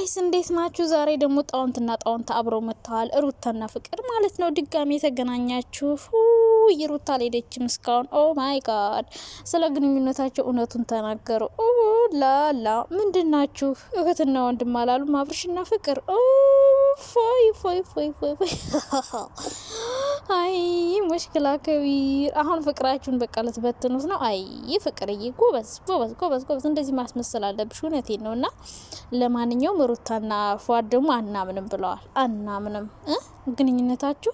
ጋይስ እንዴት ናችሁ? ዛሬ ደግሞ ጣውንትና ጣውንት አብረው መጥተዋል። ሩታና ፍቅር ማለት ነው። ድጋሚ የተገናኛችሁ ይሩታ አልሄደችም እስካሁን። ኦ ማይ ጋድ ስለ ግንኙነታቸው እውነቱን ተናገሩ። ላላ ምንድናችሁ? እህትና ወንድም አላሉ? አብርሽና ፍቅር ፎይ ፎይ ፎይ ፎይ ፎይ አይ ሙሽክላ ከቢር። አሁን ፍቅራችሁን በቃ ልትበትኑት ነው። አይ ፍቅርዬ ጎበዝ ጎበዝ ጎበዝ ጎበዝ፣ እንደዚህ ማስመሰል አለብሽ። እውነቴን ነውና ለማንኛውም ሩታና ፏድ ደግሞ አናምንም ብለዋል። አናምንም ግንኙነታችሁ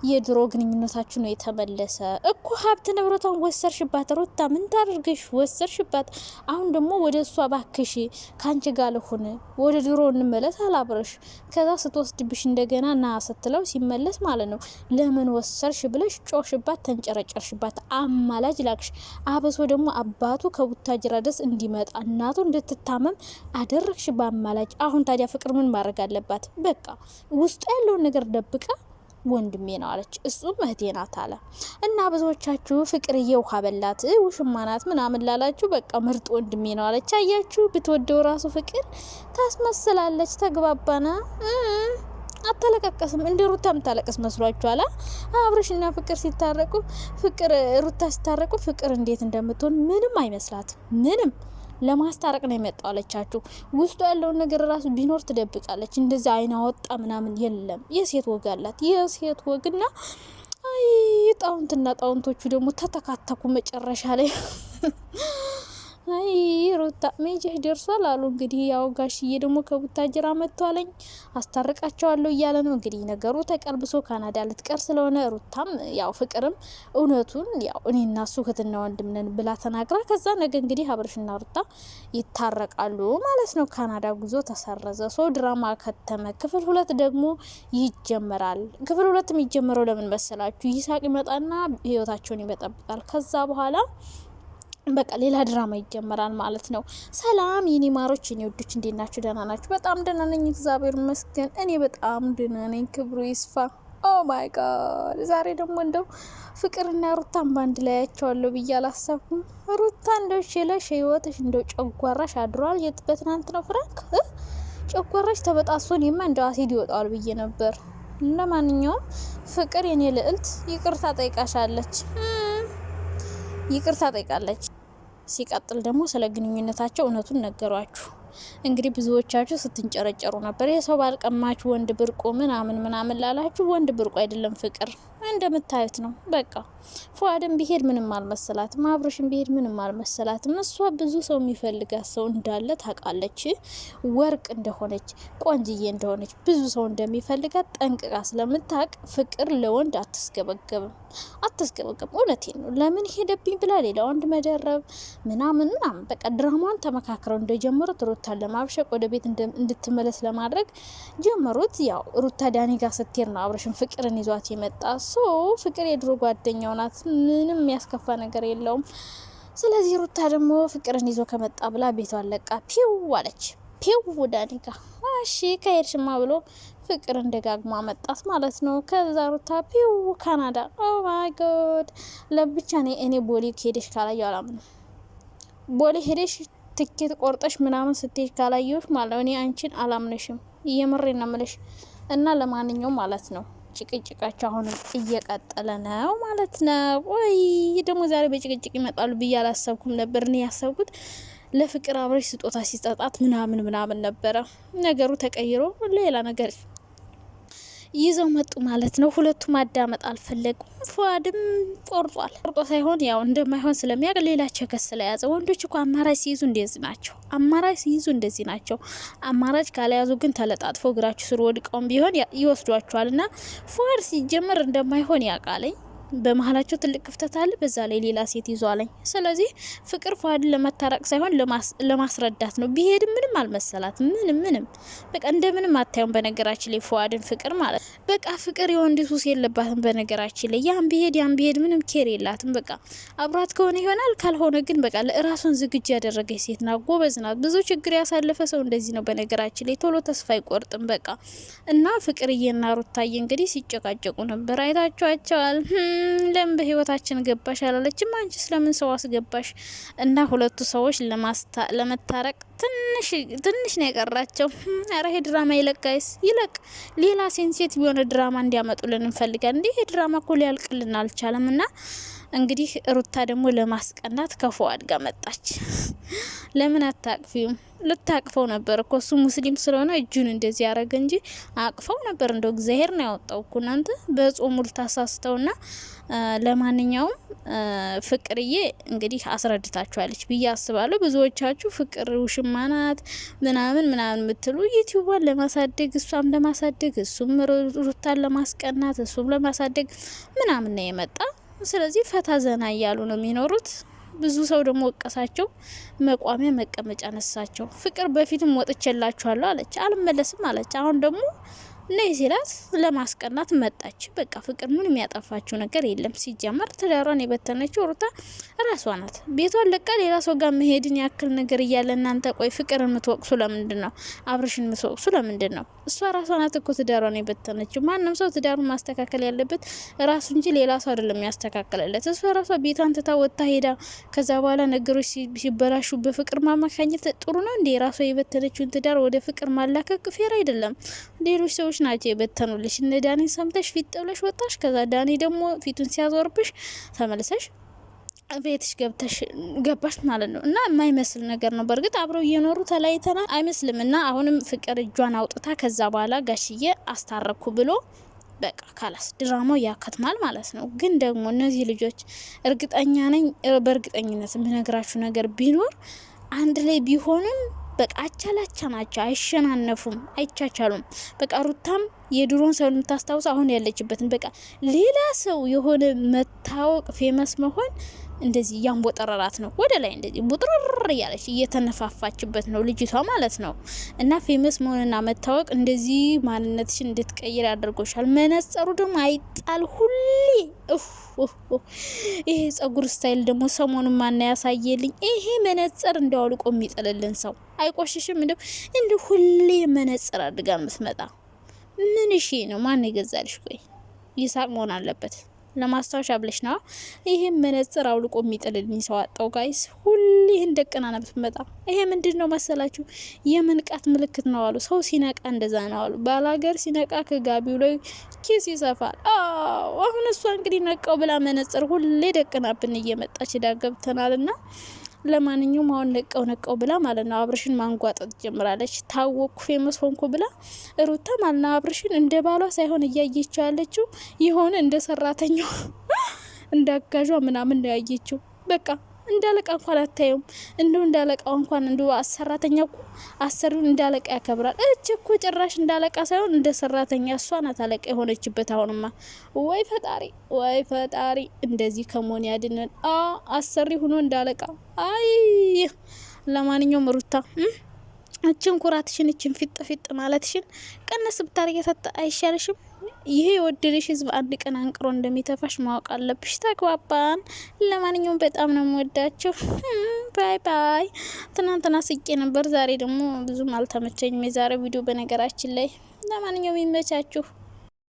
የድሮ ግንኙነታችሁ ነው የተመለሰ እኮ። ሀብት ንብረቷን ወሰርሽባት ሩታ፣ ምን ታደርግሽ? ወሰርሽባት። አሁን ደግሞ ወደ እሷ ባክሽ ካንቺ ጋር ልሁን፣ ወደ ድሮ እንመለስ አላብረሽ። ከዛ ስትወስድብሽ እንደገና ና ስትለው ሲመለስ ማለት ነው ለምን ወሰርሽ ብለሽ ጮሽባት፣ ተንጨረጨርሽባት፣ አማላጅ ላክሽ። አበሶ ደግሞ አባቱ ከቡታጅራ ድረስ እንዲመጣ እናቱ እንድትታመም አደረግሽ በአማላጅ። አሁን ታዲያ ፍቅር ምን ማድረግ አለባት? በቃ ውስጡ ያለውን ነገር ደብቃ ወንድሜ ነው አለች፣ እሱም እህቴ ናት አለ። እና ብዙዎቻችሁ ፍቅርዬ ውሃ በላት ውሽማ ናት ምናምን ላላችሁ በቃ ምርጥ ወንድሜ ነው አለች። አያችሁ፣ ብትወደው ራሱ ፍቅር ታስመስላለች። ተግባባና አታለቃቀስም። እንደ ሩታ ምታለቅስ መስሏችኋል? አብርሽና ፍቅር ሲታረቁ፣ ፍቅር ሩታ ሲታረቁ ፍቅር እንዴት እንደምትሆን ምንም አይመስላትም። ምንም ለማስታረቅ ነው የመጣው አለቻችሁ። ውስጡ ያለውን ነገር ራሱ ቢኖር ትደብቃለች። እንደዚህ አይና ወጣ ምናምን የለም። የሴት ወግ አላት፣ የሴት ወግና አይ ጣውንትና ጣውንቶቹ ደግሞ ተተካተኩ መጨረሻ ላይ አይ ሩታ ሜጀህ ደርሷል አሉ። እንግዲህ ያው ጋሽዬ ደግሞ ከቡታጅራ መጥቷለኝ አስታርቃቸዋለሁ እያለ ነው። እንግዲህ ነገሩ ተቀልብሶ ካናዳ ልትቀር ስለሆነ ሩታም ያው ፍቅርም እውነቱን ያው እኔና እሱ እህትና ወንድም ነን ብላ ተናግራ፣ ከዛ ነገ እንግዲህ አብርሽና ሩታ ይታረቃሉ ማለት ነው። ካናዳ ጉዞ ተሰረዘ። ሶ ድራማ ከተመ። ክፍል 2 ደግሞ ይጀመራል። ክፍል 2 የሚጀመረው ለምን መሰላችሁ? ይሳቅ ይመጣና ህይወታቸውን ይበጠብጣል። ከዛ በኋላ በቃ ሌላ ድራማ ይጀመራል ማለት ነው። ሰላም የኔ ማሮች፣ የኔ ወዶች እንዴት ናችሁ? ደህና ናችሁ? በጣም ደህና ነኝ እግዚአብሔር ይመስገን። እኔ በጣም ደህና ነኝ፣ ክብሩ ይስፋ። ኦ ማይ ጋድ ዛሬ ደግሞ እንደው ፍቅርና ሩታን ባንድ ላይ ያያቸዋለሁ ብዬ አላሰብኩም። ሩታ እንደው ሸለሽ ህይወትሽ እንደው ጨጓራሽ አድሯል። በትናንት ነው ፍራንክ ጨጓራሽ ተበጣሶን እንደው አሲድ ይወጣል ብዬ ነበር። ለማንኛውም ፍቅር የኔ ልዕልት ይቅርታ ጠይቃሻለች፣ ይቅርታ ጠይቃለች። ሲቀጥል ደግሞ ስለ ግንኙነታቸው እውነቱን ነገሯችሁ። እንግዲህ ብዙዎቻችሁ ስትንጨረጨሩ ነበር። የሰው ባልቀማችሁ ወንድ ብርቁ ምናምን ላላችሁ፣ ወንድ ብርቁ አይደለም ፍቅር እንደምታዩት ነው። በቃ ፏድም ቢሄድ ምንም አልመሰላትም፣ አብርሽም ቢሄድ ምንም አልመሰላትም። እሷ ብዙ ሰው የሚፈልጋት ሰው እንዳለ ታውቃለች። ወርቅ እንደሆነች፣ ቆንጅዬ እንደሆነች፣ ብዙ ሰው እንደሚፈልጋት ጠንቅቃ ስለምታውቅ ፍቅር ለወንድ አትስገበገብም። እውነቴን ነው። ለምን ሄደብኝ ብላ ሌላ ወንድ መደረብ ምናምን በቃ ድራማን ተመካክረው እንደጀመሩት ሩታን ለማብሸቅ ወደ ቤት እንድትመለስ ለማድረግ ጀመሩት። ያው ሩታ ዳኒ ጋር ስትሄድ ነው አብርሽን ፍቅርን ይዟት የመጣ። ፍቅር የድሮ ጓደኛው ናት፣ ምንም የሚያስከፋ ነገር የለውም። ስለዚህ ሩታ ደግሞ ፍቅርን ይዞ ከመጣ ብላ ቤቷን ለቃ ፒው አለች። ፒው ዳኒ ጋር እሺ ከሄድሽማ ብሎ ፍቅር እንደጋግማ መጣት ማለት ነው። ከዛ ሩታ ፒው ካናዳ። ኦ ማይ ጋድ ለብቻ እኔ ቦሌ ሄደሽ ካላየው አላምንም። ቦሌ ሄደሽ ትኬት ቆርጠሽ ምናምን ስትሄድ ካላየሽ ማለት እኔ አንቺን አላምነሽም። እየመሬን ነው የምልሽ። እና ለማንኛውም ማለት ነው ጭቅጭቃቸው አሁንም እየቀጠለ ነው ማለት ነው። ወይ ደግሞ ዛሬ በጭቅጭቅ ይመጣሉ ብዬ አላሰብኩም ነበር። እኔ ያሰብኩት ለፍቅር አብረሽ ስጦታ ሲሰጣት ምናምን ነበረ። ነገሩ ተቀይሮ ሌላ ነገር ይዘው መጡ ማለት ነው። ሁለቱም ማዳመጥ አልፈለጉም። ፏድም ቆርጦ ሳይሆን ያው እንደማይሆን ስለሚያውቅ ሌላ ቸከስ ስለያዘ። ወንዶች እኮ አማራጭ ሲይዙ እንደዚህ ናቸው። አማራጭ ካልያዙ ግን ተለጣጥፎ እግራችሁ ስር ወድቀውም ቢሆን ይወስዷቸዋል። እና ፏድ ሲጀመር እንደማይሆን ያውቃለኝ። በመሀላቸው ትልቅ ክፍተት አለ። በዛ ላይ ሌላ ሴት ይዟለኝ። ስለዚህ ፍቅር ፏድን ለመታረቅ ሳይሆን ለማስረዳት ነው። ቢሄድ ምንም አልመሰላት። ምንም በቃ እንደምንም አታዩም። በነገራችን ላይ ፏድን ፍቅር ማለት በቃ ፍቅር የወንድ ሱስ የለባትም። በነገራችን ላይ ያን ቢሄድ ምንም ኬር የላትም። በቃ አብራት ከሆነ ይሆናል፣ ካልሆነ ግን በቃ ለራሷን ዝግጁ ያደረገች ሴት ናት። ጎበዝ ናት። ብዙ ችግር ያሳለፈ ሰው እንደዚህ ነው። በነገራችን ላይ ቶሎ ተስፋ አይቆርጥም። በቃ እና ፍቅርዬና ሩታዬ እንግዲህ ሲጨቃጨቁ ነበር፣ አይታችኋቸዋል። ለምን በህይወታችን ገባሽ አላለችም? አንቺ ስለምን ሰው አስገባሽ? እና ሁለቱ ሰዎች ለመታረቅ ትንሽ ነው የቀራቸው። አረ ይሄ ድራማ ይለቅ ጋይስ፣ ይለቅ። ሌላ ሴንሲቲቭ የሆነ ድራማ እንዲያመጡልን እንፈልጋለን። እንዲህ ድራማ እኮ ሊያልቅልን አልቻለም። እና እንግዲህ ሩታ ደግሞ ለማስቀናት ከፉአድ ጋር መጣች። ለምን አታቅፊውም? ልታቅፈው ነበር እኮ እሱ ሙስሊም ስለሆነ እጁን እንደዚህ ያረገ እንጂ አቅፈው ነበር። እንደው እግዚአብሔር ነው ያወጣው እኮ እናንተ በጾሙ ልታሳስተውና። ለማንኛውም ፍቅርዬ እንግዲህ አስረድታችኋለች ብዬ አስባለሁ። ብዙዎቻችሁ ፍቅር ውሽማ ናት ምናምን የምትሉ ዩቲዩቧን ለማሳደግ እሷም ለማሳደግ እሱም ሩታን ለማስቀናት እሱም ለማሳደግ ምናምን ነው የመጣ። ስለዚህ ፈታ ዘና እያሉ ነው የሚኖሩት። ብዙ ሰው ደግሞ ወቀሳቸው፣ መቋሚያ መቀመጫ ነሳቸው። ፍቅር በፊትም ወጥቼላችኋለሁ አለች፣ አልመለስም አለች። አሁን ደግሞ ነይ ሲላት ለማስቀናት መጣች። በቃ ፍቅር ምን የሚያጠፋችው ነገር የለም። ሲጀመር ትዳሯን የበተነችው ሩታ ራሷ ናት። ቤቷን ለቃ ሌላ ሰው ጋር መሄድን ያክል ነገር እያለ እናንተ ቆይ ፍቅር የምትወቅሱ ለምንድን ነው? አብርሽን የምትወቅሱ ለምንድን ነው? እሷ ራሷ ናት እኮ ትዳሯን የበተነችው። ማንም ሰው ትዳሩን ማስተካከል ያለበት ራሱ እንጂ ሌላ ሰው አይደለም ያስተካከለለት። እሷ ራሷ ቤቷን ትታ ወጥታ ሄዳ ከዛ በኋላ ነገሮች ሲበላሹ በፍቅር ማማካኘት ጥሩ ነው እንዴ? ራሷ የበተነችውን ትዳር ወደ ፍቅር ማላከክ ፌር አይደለም። ሌሎች ሰዎች ናቸው የበተኑልሽ። እነ ዳኒን ሰምተሽ ፊት ጥለሽ ወጣሽ። ከዛ ዳኒ ደግሞ ፊቱን ሲያዞርብሽ ተመልሰሽ ቤትሽ ገባሽ ማለት ነው። እና የማይመስል ነገር ነው። በእርግጥ አብረው እየኖሩ ተለያይተናል አይመስልም። እና አሁንም ፍቅር እጇን አውጥታ ከዛ በኋላ ጋሽዬ አስታረኩ ብሎ በቃ ካላስ ድራማው ያከትማል ማለት ነው። ግን ደግሞ እነዚህ ልጆች እርግጠኛ ነኝ፣ በእርግጠኝነት የምነግራችሁ ነገር ቢኖር አንድ ላይ ቢሆንም በቃ አቻላቻ ናቸው። አይሸናነፉም፣ አይቻቻሉም። በቃ ሩታም የድሮን ሰው የምታስታውስ አሁን ያለችበትን በቃ ሌላ ሰው የሆነ መታወቅ ፌመስ መሆን እንደዚህ ያንቦጠረራት ነው። ወደ ላይ እንደዚህ ቡጥርር እያለች እየተነፋፋችበት ነው ልጅቷ ማለት ነው። እና ፌመስ መሆንና መታወቅ እንደዚህ ማንነትሽን እንድትቀይር ያደርጎሻል። መነጸሩ ደግሞ አይጣል ሁሌ ይሄ ጸጉር ስታይል ደግሞ ሰሞኑን ማና ያሳየልኝ ይሄ መነጸር እንዲያውልቆ የሚጥልልን ሰው አይቆሽሽም? እንደ ሁሌ መነጸር አድርጋ የምትመጣ ምን እሺ ነው? ማን ይገዛልሽ? ቆይ ይሳቅ መሆን አለበት። ለማስታወሻ ብለሽ ነው። ይሄን መነጽር አውልቆ የሚጥልልኝ ሰው አጣው ጋይስ። ሁሌ እንደቀና ነው ብትመጣ። ይሄ ምንድነው መሰላችሁ? የመንቃት ምልክት ነው አሉ። ሰው ሲነቃ እንደዛ ነው አሉ። ባላገር ሲነቃ ከጋቢው ላይ ኪስ ይሰፋል። አሁን እሷ እንግዲህ ነቃው ብላ መነጽር ሁሌ ደቅናብን እየመጣች ዳገብተናልና ለማንኛውም አሁን ነቀው ብላ ማለት ነው አብርሽን ማንጓጠጥ ጀምራለች። ታወኩ ፌመስ ሆንኩ ብላ ሩታ ማለት ነው አብርሽን እንደ ባሏ ሳይሆን እያየችው ያለችው ይሆን እንደ ሰራተኛው እንዳጋጇ ምናምን ነው ያየችው። በቃ እንዳለቃ እንኳን አታየውም። እንደው እንዳለቃው እንኳን እንደው ሰራተኛው አሰሪውን እንዳለቃ ያከብራል። እኮ ጭራሽ እንዳለቃ ሳይሆን እንደ ሰራተኛ እሷ ናት አለቃ የሆነችበት። አሁንማ ወይ ፈጣሪ እንደዚህ ከመሆን ያድነን። አሰሪ ሆኖ እንዳለቃ። አይ ለማንኛውም ሩታ እችን ኩራትሽን እችን ፊጥ ማለትሽን ቀነስ ብታርጊ አይሻልሽም? ይሄ የወደደሽ ህዝብ አንድ ቀን አንቅሮ እንደሚተፋሽ ማወቅ አለብሽ። ተግባባን? ለማንኛውም በጣም ነው የምወዳችሁ። ባይ። ትናንትና ስቄ ነበር፣ ዛሬ ደግሞ ብዙም አልተመቸኝም የዛሬው ቪዲዮ በነገራችን ላይ። ለማንኛውም ይመቻችሁ።